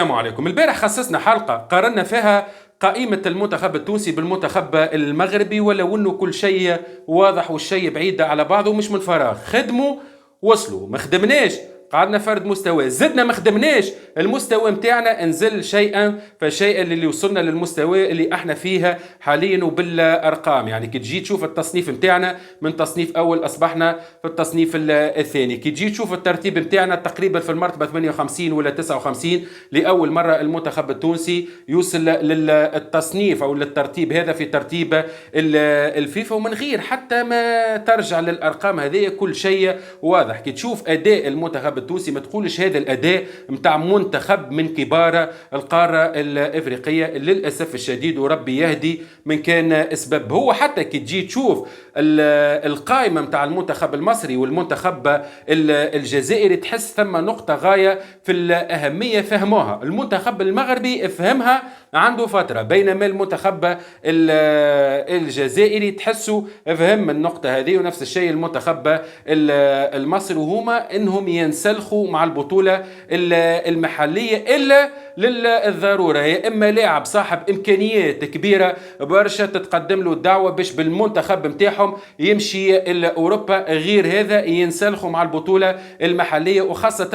السلام عليكم. البارح خصصنا حلقة قارنا فيها قائمة المنتخب التونسي بالمنتخب المغربي، ولو انه كل شيء واضح والشيء بعيد على بعضه ومش من فراغ. خدموا وصلوا، ما خدمناش قعدنا فرد مستوى، زدنا ما خدمناش المستوى متاعنا انزل شيئا فشيئا اللي وصلنا للمستوى اللي احنا فيها حاليا وبالارقام. يعني كي تجي تشوف التصنيف متاعنا من تصنيف اول اصبحنا في التصنيف الثاني، كي تجي تشوف الترتيب متاعنا تقريبا في المرتبه 58 ولا 59. لاول مره المنتخب التونسي يوصل للتصنيف او للترتيب هذا في ترتيب الفيفا، ومن غير حتى ما ترجع للارقام هذه كل شيء واضح. كي تشوف اداء المنتخب التونسي ما تقولش هذا الاداء متاع منتخب من كبار القاره الافريقيه للاسف الشديد، وربي يهدي من كان اسباب. هو حتى كي تجي تشوف القائمه متاع المنتخب المصري والمنتخب الجزائري تحس ثم نقطه غايه في الاهميه فهموها. المنتخب المغربي فهمها عنده فتره، بينما المنتخب الجزائري تحسوا فهم النقطه هذه. ونفس الشيء المنتخب المصري، وهما انهم ينسلخوا مع البطوله المحليه الا للضروره، يا اما لاعب صاحب امكانيات كبيره برشا تتقدم له الدعوه باش بالمنتخب نتاعهم يمشي لاوروبا، غير هذا ينسلخوا مع البطوله المحليه، وخاصه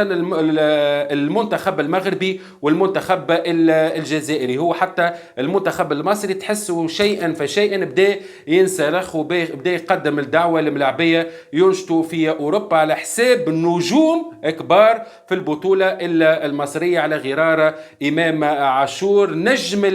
المنتخب المغربي والمنتخب الجزائري. هو حتى المنتخب المصري تحسوا شيئا فشيئا بدا ينسلخ وبدا يقدم الدعوه الملاعبيه ينشطوا في اوروبا على حساب نجوم كبار في البطوله المصريه، على غرار امام عاشور نجم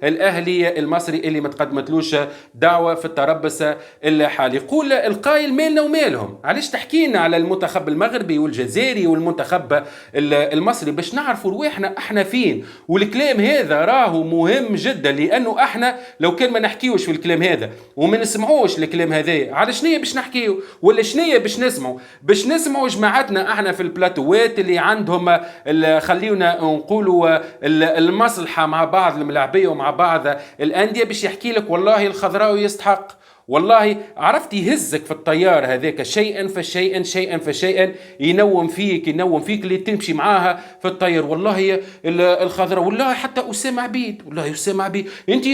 الاهلي المصري اللي ما تقدمتلوش دعوه في التربص الحالي. يقول القائل مالنا ومالهم، علاش تحكينا على المنتخب المغربي والجزائري والمنتخب المصري باش نعرفوا رواحنا احنا فين. والكلام هذا راهو مهم جدا، لانه احنا لو كان ما نحكيوش في الكلام هذا وما نسمعوش الكلام هذا، على شنية باش نحكيو ولا شنية باش نسمعوا؟ باش نسمعوا جماعتنا احنا في البلاتوات اللي عندهم خليونا نقولوا المصلحه مع بعض الملاعبيه ومع بعض الانديه، باش يحكي لك والله الخضراوي يستحق، والله عرفت يهزك في الطيار هذاك شيئا فشيئا شيئا فشيئا، ينوم فيك اللي تمشي معاها في الطير. والله الخضراء، والله حتى اسامه عبيد، والله اسامه عبيد. انت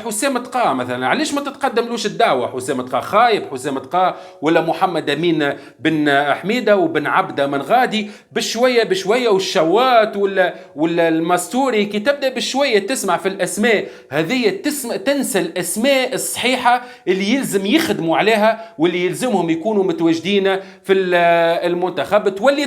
حسام تقاه مثلا علاش ما تتقدملوش الدعوه؟ حسام تقاه خايب، حسام تقاه ولا محمد امين بن حميده وبن عبده من غادي بشويه بشويه، والشوات ولا الماستوري. كي تبدا بشويه تسمع في الاسماء هذه تنسى الاسماء الصحيحه اللي يلزم يخدموا عليها واللي يلزمهم يكونوا متواجدين في المنتخب. تولي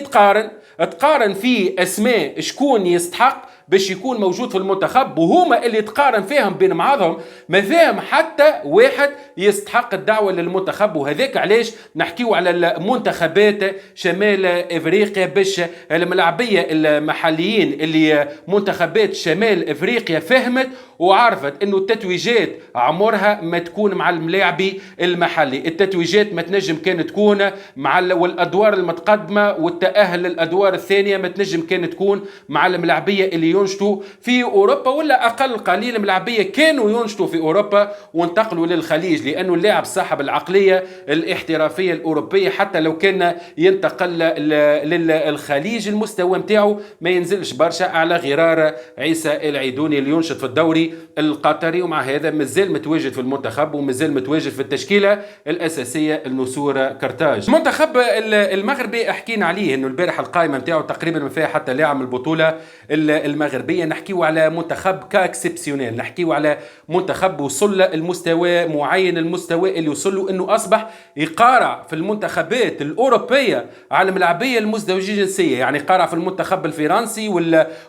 تقارن في اسماء شكون يستحق باش يكون موجود في المنتخب، وهما اللي تقارن فيهم بين بعضهم ما فيهم حتى واحد يستحق الدعوه للمنتخب. وهذاك علاش نحكيو على المنتخبات شمال افريقيا، باش الملاعبيه المحليين اللي منتخبات شمال افريقيا فهمت وعرفت انه التتويجات عمرها ما تكون مع الملاعبي المحلي. التتويجات ما تنجم كانت تكون مع والادوار المتقدمه والتاهل للادوار الثانيه ما تنجم كانت تكون مع الملاعبيه اللي ينشطوا في اوروبا، ولا اقل قليل ملاعبيه كانوا ينشطوا في اوروبا وانتقلوا للخليج، لانه اللاعب صاحب العقليه الاحترافيه الاوروبيه حتى لو كان ينتقل للخليج المستوى نتاعو ما ينزلش برشا، على غرار عيسى العيدوني اللي ينشط في الدوري القطري، ومع هذا مازال متواجد في المنتخب ومازال متواجد في التشكيله الاساسيه النسور كرتاج. المنتخب المغربي حكينا عليه انه البارح القائمه نتاعو تقريبا ما فيها حتى لاعب من البطوله المغربيه. نحكيو على منتخب كاكسبسيونيل، نحكيو على منتخب وصل المستوى معين، المستوى اللي وصل له انه اصبح يقارع في المنتخبات الاوروبيه على الملاعبيه المزدوجه الجنسيه. يعني قارع في المنتخب الفرنسي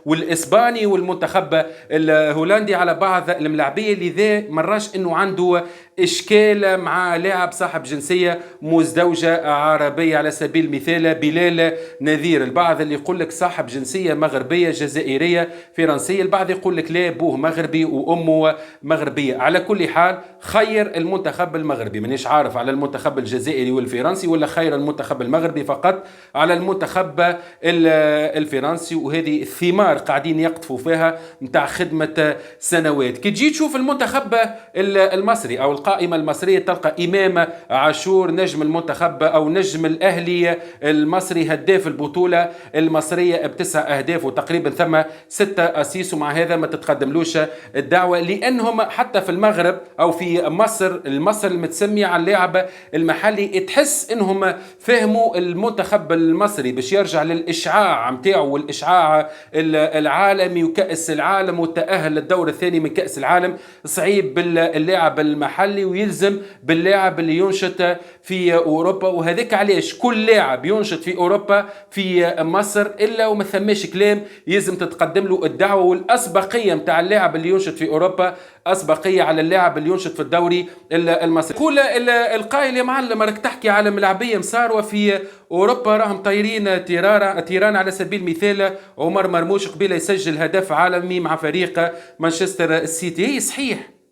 والاسباني والمنتخب الهولندي على بعض الملاعبيه، لذا مراش انه عنده اشكال مع لاعب صاحب جنسيه مزدوجه عربيه. على سبيل المثال بلال نذير، البعض اللي يقول لك صاحب جنسيه مغربيه جزائريه فرنسيه، البعض يقول لك لا ابوه مغربي وامه مغربيه. على كل حال خير المنتخب المغربي، مانيش عارف على المنتخب الجزائري والفرنسي ولا خير المنتخب المغربي فقط على المنتخب الفرنسي. وهذه الثمار قاعدين يقطفوا فيها نتاع خدمه سنوات. كي تجي تشوف المنتخب المصري او القائمة المصرية تلقى إمام عاشور نجم المنتخب أو نجم الأهلي المصري هداف البطولة المصرية ب9 أهداف وتقريبا ثم 6 أسيس، ومع هذا ما تتقدملوش الدعوة لأنهم حتى في المغرب أو في مصر المتسمية على اللاعب المحلي تحس أنهم فهموا المنتخب المصري باش يرجع للإشعاع متاعه والإشعاع العالمي وكأس العالم والتأهل للدور الثاني من كأس العالم صعيب باللاعب المحلي ويلزم باللاعب اللي ينشط في أوروبا. وهذاك علاش كل لاعب ينشط في أوروبا في مصر إلا وما ثماش كلام يلزم تتقدم له الدعوة، والأسبقية متاع اللاعب اللي ينشط في أوروبا أسبقية على اللاعب اللي ينشط في الدوري المصري. يقول القائل يا معلم راك تحكي على ملاعبية مساروة في أوروبا راهم طايرين تيران على سبيل المثال عمر مرموش قبيله يسجل هدف عالمي مع فريق مانشستر السيتي. هي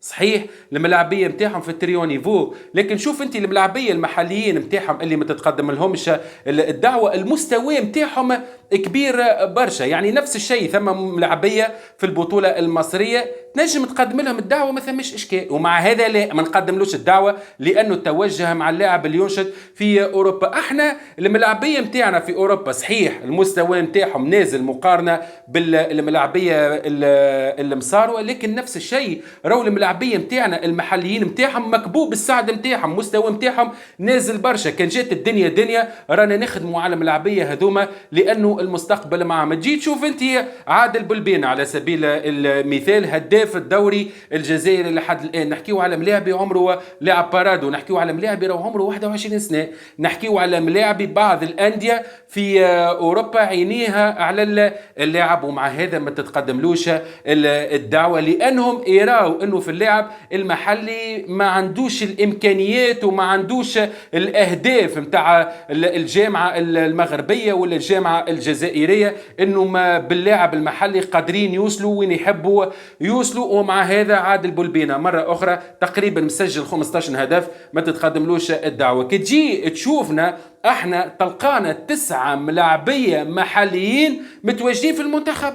صحيح الملاعبيه نتاعهم في التريونيفو، لكن شوف انت الملاعبيه المحليين نتاعهم اللي ما تتقدم لهمش الدعوه المستوى نتاعهم كبير برشا. يعني نفس الشيء ثم ملاعبيه في البطوله المصريه تنجم تقدم لهم الدعوه ما ثمش اشكال، ومع هذا لا ما نقدملوش الدعوه لانه توجه مع اللاعب اللي ينشط في اوروبا. احنا الملاعبيه نتاعنا في اوروبا صحيح المستوى نتاعهم نازل مقارنه بالملاعبيه المصاروه، لكن نفس الشيء راهو الملاعبيه نتاعنا المحليين نتاعهم مكبوب السعد نتاعهم مستوى نتاعهم نازل برشا. كان جات الدنيا دنيا رانا نخدموا على الملاعبيه هذوما لانه المستقبل معهم. تجي تشوف انت عادل بلبينا على سبيل المثال هداف الدوري الجزائري لحد الان، نحكيو على ملاعبي عمره لاعب بارادو، نحكيو على ملاعبي راهو عمره 21 سنه، نحكيو على ملاعبي بعض الانديه في اوروبا عينيها على اللاعب، ومع هذا ما تتقدملوش الدعوه لانهم يراو انه في اللاعب المحلي ما عندوش الامكانيات وما عندوش الاهداف نتاع الجامعه المغربيه ولا الجامعه الجزائريه انه ما باللاعب المحلي قادرين يوصلوا وين يحبوا يوصلوا. ومع هذا عادل بلبينا مره اخرى تقريبا مسجل 15 هدف ما تتقدملوش الدعوه. كي تجي تشوفنا احنا تلقانا 9 ملاعبيه محليين متواجدين في المنتخب،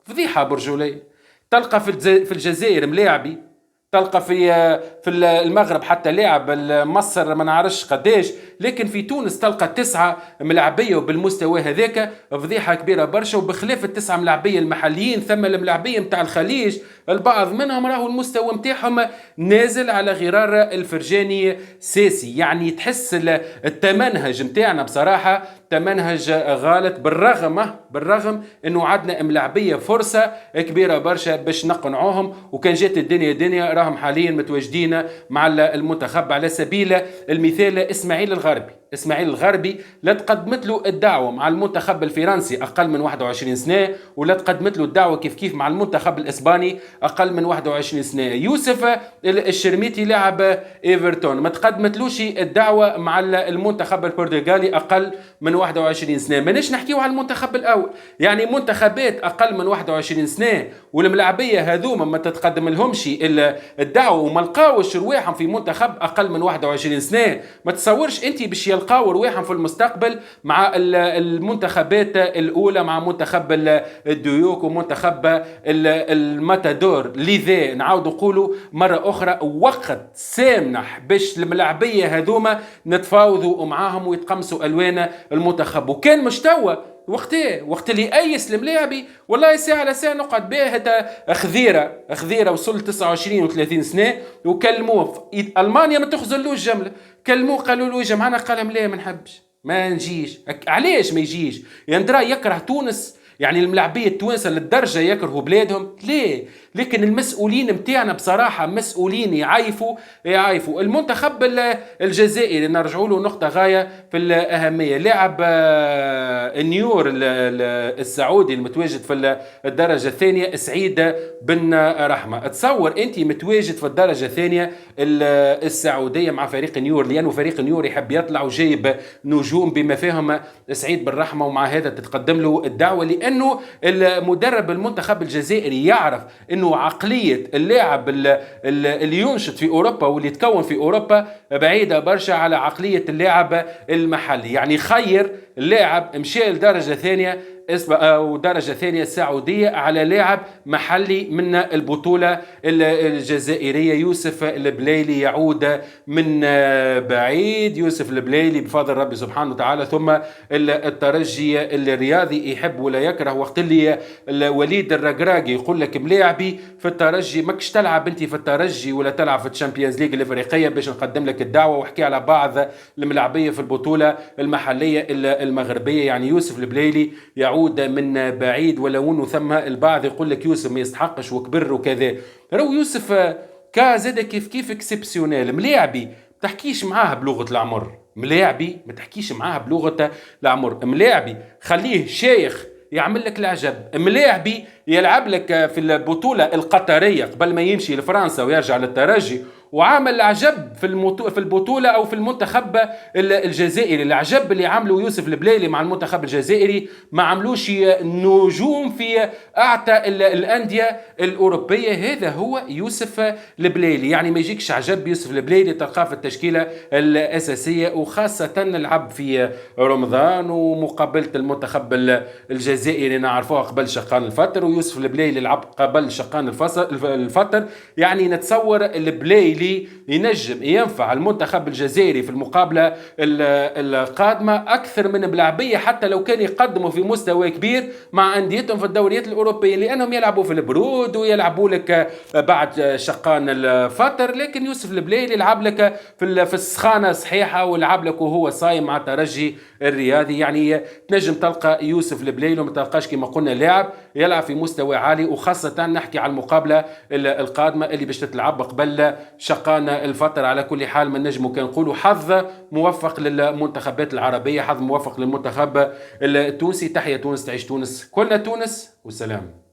فضيحه برجوليه. تلقى في الجزائر ملاعبي، تلقى في المغرب حتى لاعب مصر ما نعرفش قداش، لكن في تونس تلقى 9 ملاعبيه وبالمستوى هذاك فضيحه كبيره برشا. وبخلاف ال9 ملاعبيه المحليين ثم الملاعبيه نتاع الخليج البعض منهم راهو المستوى نتاعهم نازل على غرار الفرجاني ساسي. يعني تحس التمنهج نتاعنا بصراحه تمنهج غلط بالرغم انه عندنا ملاعبيه فرصه كبيره برشا باش نقنعوهم، وكان جات الدنيا دنيا راهم حاليا متواجدين مع المنتخب. على سبيل المثال اسماعيل الغربي لا تقدمت له الدعوه مع المنتخب الفرنسي اقل من 21 سنه، ولا تقدمت له الدعوه كيف مع المنتخب الاسباني اقل من 21 سنه. يوسف الشرميتي لاعب ايفرتون ما تقدمتلوش الدعوه مع المنتخب البرتغالي اقل من 21 سنه. ماناش نحكيو على المنتخب الاول، يعني منتخبات اقل من 21 سنه والملاعبيه هذوما ما تتقدم لهمش الدعوه وما لقاوش رواحهم في منتخب اقل من 21 سنه. ما تصورش انت باش يلقاو رواحهم في المستقبل مع المنتخبات الاولى، مع منتخب الديوك ومنتخب الماتادور. لذا نعاود نقولوا مره اخرى وقت سامح باش الملاعبيه هذوما نتفاوضوا معاهم ويتقمصوا الوان المنتخب. وكان مستوى وقت اللي ايس الملاعبي والله ساعه على ساعه نقعد بها خذيره وصل 29 و30 سنه وكلموه المانيا ما تخزلوش جمله، كلموه قالوا له اجا معنا قال لا ما نحبش ما نجيش. علاش ما يجيش؟ يعني درا يكره تونس؟ يعني الملاعبيه التوانسه للدرجه يكرهوا بلادهم؟ ليه؟ لكن المسؤولين متاعنا بصراحه مسؤولين يعايفوا. المنتخب الجزائري نرجعوا له نقطه غايه في الاهميه. لاعب النيور السعودي المتواجد في الدرجه الثانيه سعيد بن رحمه. تصور انت متواجد في الدرجه الثانيه السعوديه مع فريق نيور، لانه فريق نيور يحب يطلع وجايب نجوم بما فيهم سعيد بن رحمه، ومع هذا تتقدم له الدعوه لانه المدرب المنتخب الجزائري يعرف انه عقليه اللاعب اللي ينشط في اوروبا واللي يتكون في اوروبا بعيده برشا على عقليه اللاعب المحلي. يعني خير اللاعب مشى لدرجه ثانيه أو درجة ثانية سعودية على لاعب محلي من البطولة الجزائرية. يوسف البليلي يعود من بعيد، يوسف البليلي بفضل ربي سبحانه وتعالى. ثم الترجي الرياضي يحب ولا يكره، وقت اللي وليد الرقراقي يقول لك ملاعبي في الترجي ماكش تلعب انت في الترجي ولا تلعب في الشامبيونز ليج الافريقيه باش نقدم لك الدعوه، واحكي على بعض الملاعبيه في البطوله المحليه المغربيه. يعني يوسف البليلي يعود من بعيد، ولو انه ثم البعض يقول لك يوسف ما يستحقش وكبر وكذا. راهو يوسف كازا كيف اكسبسيونيل ملاعبي تحكيش معاه بلغه العمر، ملاعبي ما تحكيش معاه بلغه العمر، ملاعبي خليه شيخ يعمل لك العجب، ملاعبي يلعب لك في البطولة القطرية قبل ما يمشي لفرنسا ويرجع للترجي، وعمل العجب في البطولة أو في المنتخب الجزائري. العجب اللي عمله يوسف البليلي مع المنتخب الجزائري ما عملوش نجوم في أعتى الأندية الأوروبية. هذا هو يوسف البليلي. يعني ما يجيكش عجب يوسف البليلي تلقاه في التشكيلة الأساسية، وخاصة لعب في رمضان ومقابلة المنتخب الجزائري نعرفوها قبل شقان الفطر، ويوسف البليلي لعب قبل شقان الفطر. يعني نتصور البليلي ينجم ينفع المنتخب الجزائري في المقابلة القادمة أكثر من بلعبية، حتى لو كان يقدموا في مستوى كبير مع أنديتهم في الدوريات الأوروبية، لأنهم يلعبوا في البرود ويلعبوا لك بعد شقان الفطر. لكن يوسف البليلي يلعب لك في السخانة صحيحة، ويلعب لك وهو صايم مع الترجي الرياضي. يعني تنجم تلقى يوسف البليلي وما تلقاش كما قلنا لاعب يلعب في مستوى عالي، وخاصة نحكي على المقابلة القادمة اللي باش تتلعب قبل شقان الفطر. على كل حال من نجم كان نقولوا حظ موفق للمنتخبات العربية، حظ موفق للمنتخب التونسي. تحية تونس، تعيش تونس، كلنا تونس، والسلام.